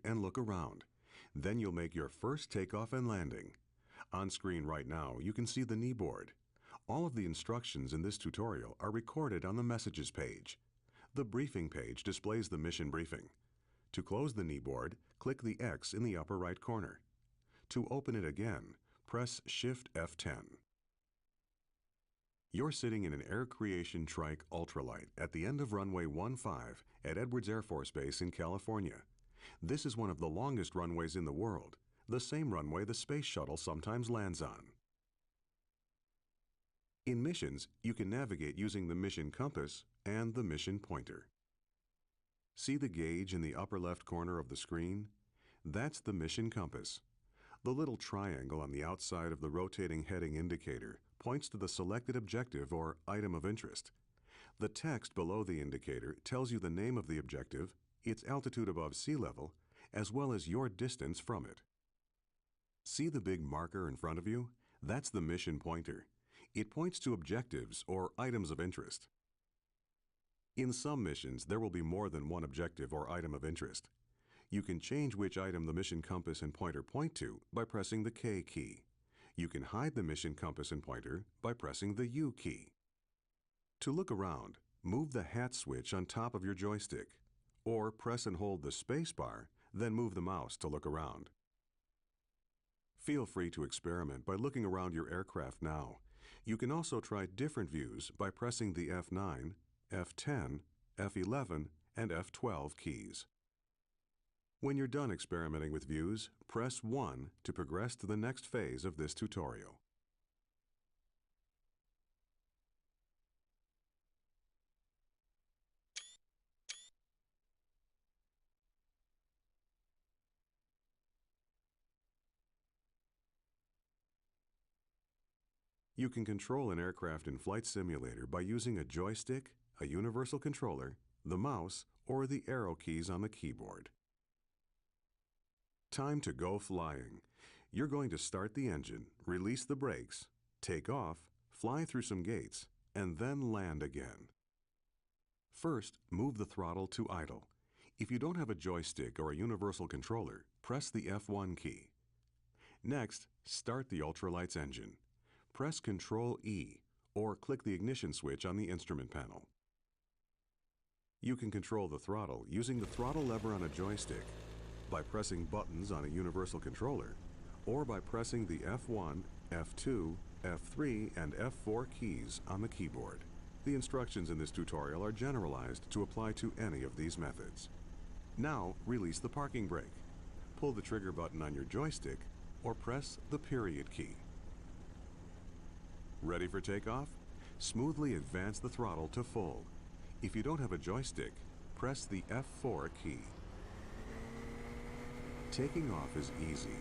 and look around. Then you'll make your first takeoff and landing. On screen right now, you can see the knee board. All of the instructions in this tutorial are recorded on the Messages page. The Briefing page displays the mission briefing. To close the knee board, click the X in the upper right corner. To open it again, press Shift F10. You're sitting in an Air Creation Trike Ultralight at the end of runway 15 at Edwards Air Force Base in California. This is one of the longest runways in the world, the same runway the Space Shuttle sometimes lands on. In missions, you can navigate using the mission compass and the mission pointer. See the gauge in the upper left corner of the screen? That's the mission compass. The little triangle on the outside of the rotating heading indicator points to the selected objective or item of interest. The text below the indicator tells you the name of the objective, its altitude above sea level, as well as your distance from it. See the big marker in front of you? That's the mission pointer. It points to objectives or items of interest. In some missions, there will be more than one objective or item of interest. You can change which item the mission compass and pointer point to by pressing the K key. You can hide the mission compass and pointer by pressing the U key. To look around, move the hat switch on top of your joystick, or press and hold the space bar, then move the mouse to look around. Feel free to experiment by looking around your aircraft now. You can also try different views by pressing the F9, F10, F11, and F12 keys. When you're done experimenting with views, press 1 to progress to the next phase of this tutorial. You can control an aircraft in Flight Simulator by using a joystick, a universal controller, the mouse, or the arrow keys on the keyboard. Time to go flying. You're going to start the engine, release the brakes, take off, fly through some gates, and then land again. First, move the throttle to idle. If you don't have a joystick or a universal controller, press the F1 key. Next, start the ultralight's engine. Press Ctrl E or click the ignition switch on the instrument panel. You can control the throttle using the throttle lever on a joystick, by pressing buttons on a universal controller, or by pressing the F1, F2, F3, and F4 keys on the keyboard. The instructions in this tutorial are generalized to apply to any of these methods. Now, release the parking brake. Pull the trigger button on your joystick, or press the period key. Ready for takeoff? Smoothly advance the throttle to full. If you don't have a joystick, press the F4 key. Taking off is easy.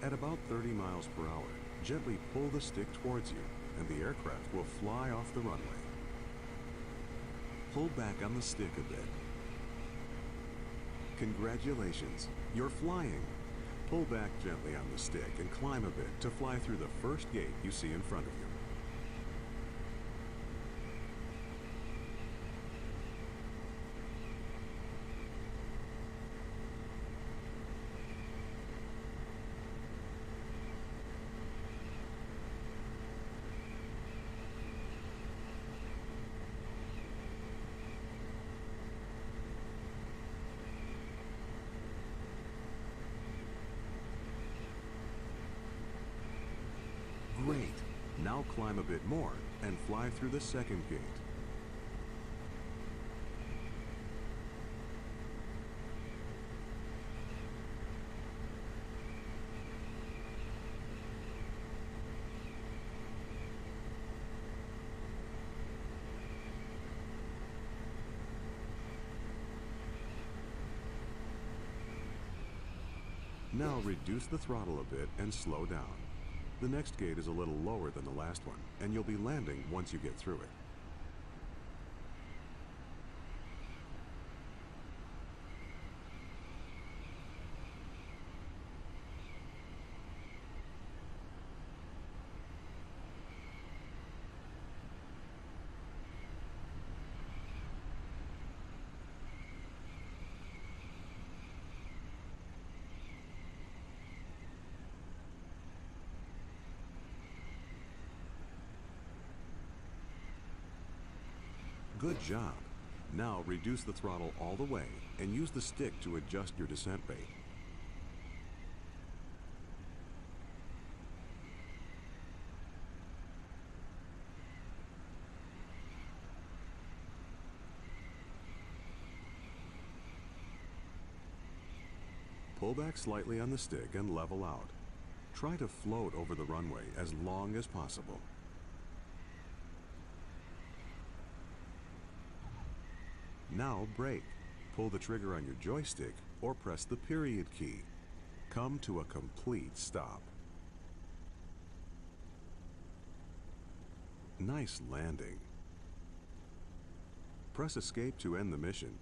At about 30 miles per hour, gently pull the stick towards you, and the aircraft will fly off the runway. Pull back on the stick a bit. Congratulations, you're flying! Pull back gently on the stick and climb a bit to fly through the first gate you see in front of you. Great! Now climb a bit more and fly through the second gate. Now reduce the throttle a bit and slow down. The next gate is a little lower than the last one, and you'll be landing once you get through it. Good job. Now reduce the throttle all the way and use the stick to adjust your descent rate. Pull back slightly on the stick and level out. Try to float over the runway as long as possible. Now brake. Pull the trigger on your joystick or press the period key. Come to a complete stop. Nice landing. Press escape to end the mission